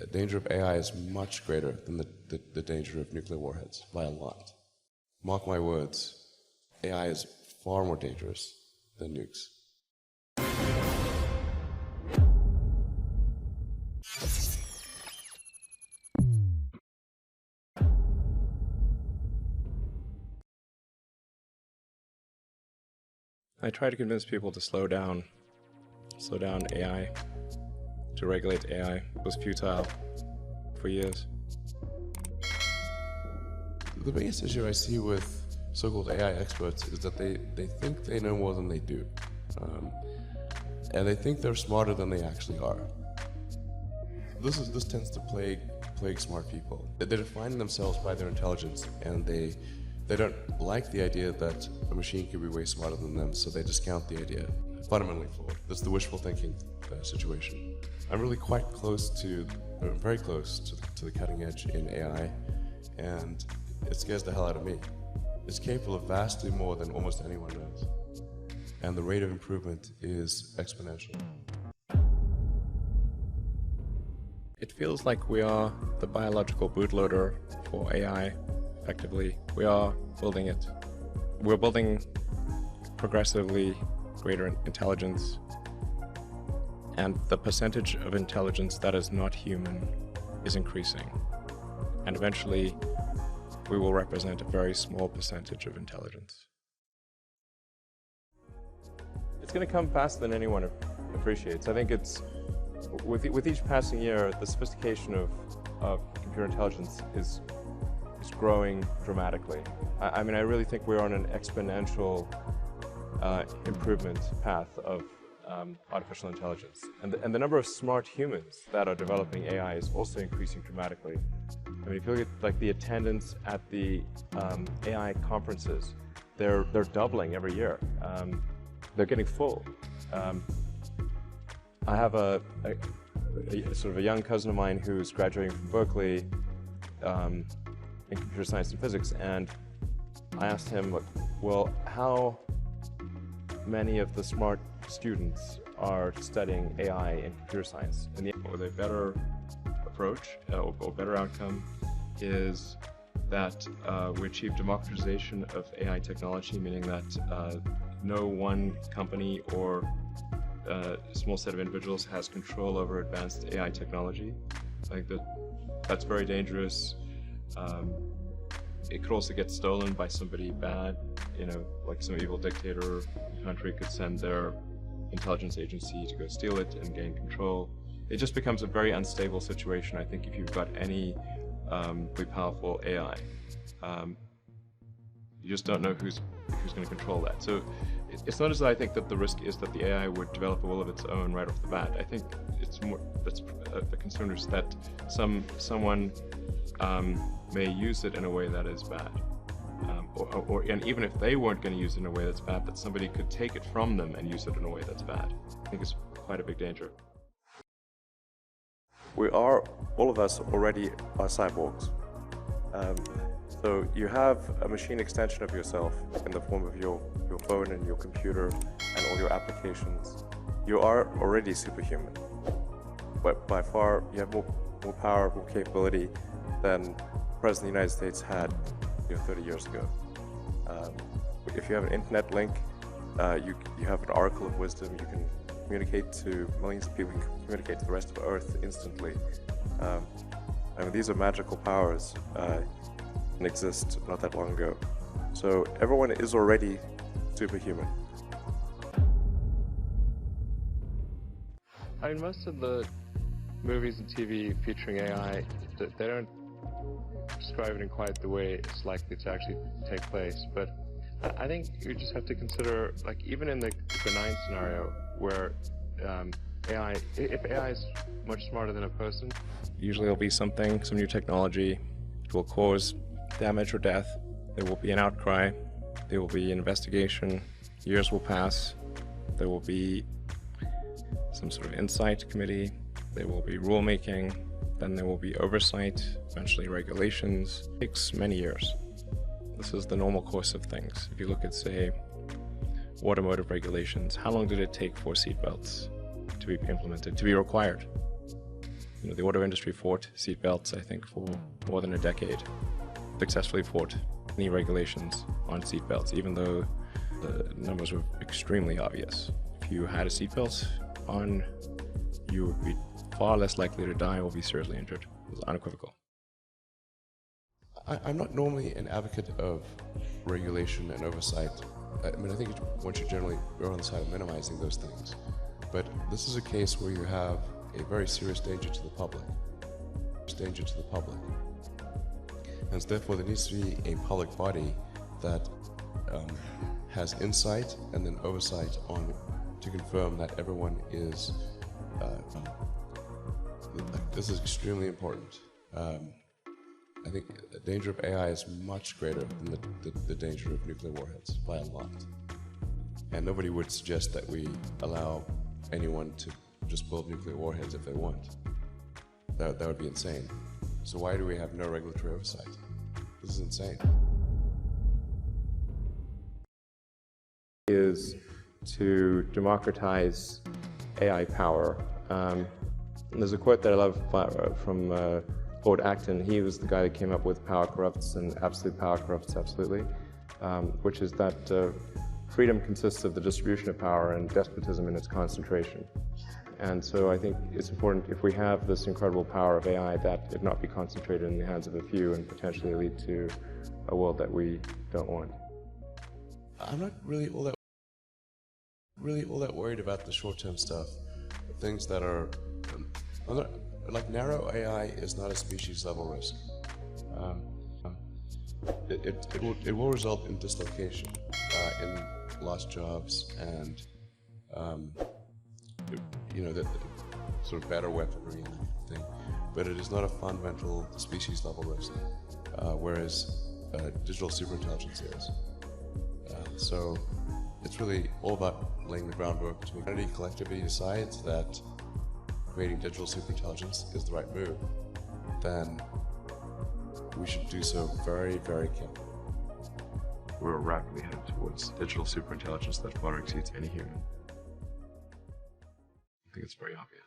danger of AI is much greater than the danger of nuclear warheads, by a lot. Mark my words, AI is far more dangerous than nukes. I try to convince people to slow down AI, to regulate AI. It was futile for years. The biggest issue I see with so-called AI experts is that they think they know more than they do. And they think they're smarter than they actually are. This tends to plague smart people. They define themselves by their intelligence, and they don't like the idea that a machine could be way smarter than them, so they discount the idea. Fundamentally flawed. That's the wishful thinking situation. I'm really very close to the cutting edge in AI, and it scares the hell out of me. It's capable of vastly more than almost anyone knows, and the rate of improvement is exponential. It feels like we are the biological bootloader for AI, effectively. We are building it. We're building progressively greater intelligence, and the percentage of intelligence that is not human is increasing. And eventually, we will represent a very small percentage of intelligence. It's going to come faster than anyone appreciates. I think it's, with each passing year, the sophistication of computer intelligence is growing dramatically. I mean, I really think we're on an exponential improvement path of artificial intelligence. And the number of smart humans that are developing AI is also increasing dramatically. I mean, if you look at like the attendance at the AI conferences, they're doubling every year. They're getting full. I have a sort of a young cousin of mine who's graduating from Berkeley in computer science and physics, and I asked him, well, how many of the smart students are studying AI and computer science? And the better approach or better outcome is that we achieve democratization of AI technology, meaning that no one company or a small set of individuals has control over advanced AI technology. I think that's very dangerous. It could also get stolen by somebody bad, like some evil dictator country could send their intelligence agency to go steal it and gain control. It just becomes a very unstable situation, I think, if you've got any really powerful AI. You just don't know who's going to control that. So it's not as though I think that the risk is that the AI would develop a will of its own right off the bat. I think it's more, the concern is that someone may use it in a way that is bad. And even if they weren't going to use it in a way that's bad, that somebody could take it from them and use it in a way that's bad. I think it's quite a big danger. All of us already are cyborgs. So you have a machine extension of yourself in the form of your phone and your computer and all your applications. You are already superhuman, but by far you have more power, more capability than the President of the United States had 30 years ago. If you have an internet link, you have an oracle of wisdom. You can communicate to millions of people. You can communicate to the rest of Earth instantly. I mean, these are magical powers and exist not that long ago. So everyone is already superhuman. I mean, most of the movies and TV featuring AI, they don't describe it in quite the way it's likely to actually take place. But I think you just have to consider, like, even in the benign scenario where if AI is much smarter than a person, usually there'll be some new technology. It will cause damage or death. There will be an outcry. There will be an investigation. Years will pass. There will be some sort of insight committee. There will be rulemaking. Then there will be oversight, eventually regulations. It takes many years. This is the normal course of things. If you look at, say, automotive regulations, how long did it take for seatbelts to be implemented, to be required? The auto industry fought seatbelts, I think, for more than a decade. Successfully fought any regulations on seatbelts, even though the numbers were extremely obvious. If you had a seatbelt on, you would be far less likely to die or be seriously injured. It was unequivocal. I'm not normally an advocate of regulation and oversight. I mean, I think one should generally err on the side of minimizing those things. But this is a case where you have a very serious danger to the public. And so therefore there needs to be a public body that has insight and then oversight on to confirm that everyone is, this is extremely important. I think the danger of AI is much greater than the danger of nuclear warheads by a lot. And nobody would suggest that we allow anyone to just build nuclear warheads if they want. That would be insane. So why do we have no regulatory oversight? This is insane. Is to democratize AI power. There's a quote that I love from Lord Acton. He was the guy that came up with power corrupts and absolute power corrupts absolutely, which is that freedom consists of the distribution of power and despotism in its concentration. And so I think it's important, if we have this incredible power of AI, that it not be concentrated in the hands of a few and potentially lead to a world that we don't want. I'm not really all that worried about the short-term stuff. Things that are, like narrow AI is not a species-level risk. It will result in dislocation, in lost jobs and the sort of better weaponry and thing. But it is not a fundamental species-level risk, whereas digital superintelligence is. So it's really all about laying the groundwork to humanity collectively decides that creating digital superintelligence is the right move, then we should do so very, very carefully. We're rapidly heading towards digital superintelligence that far exceeds any human. I think it's very obvious.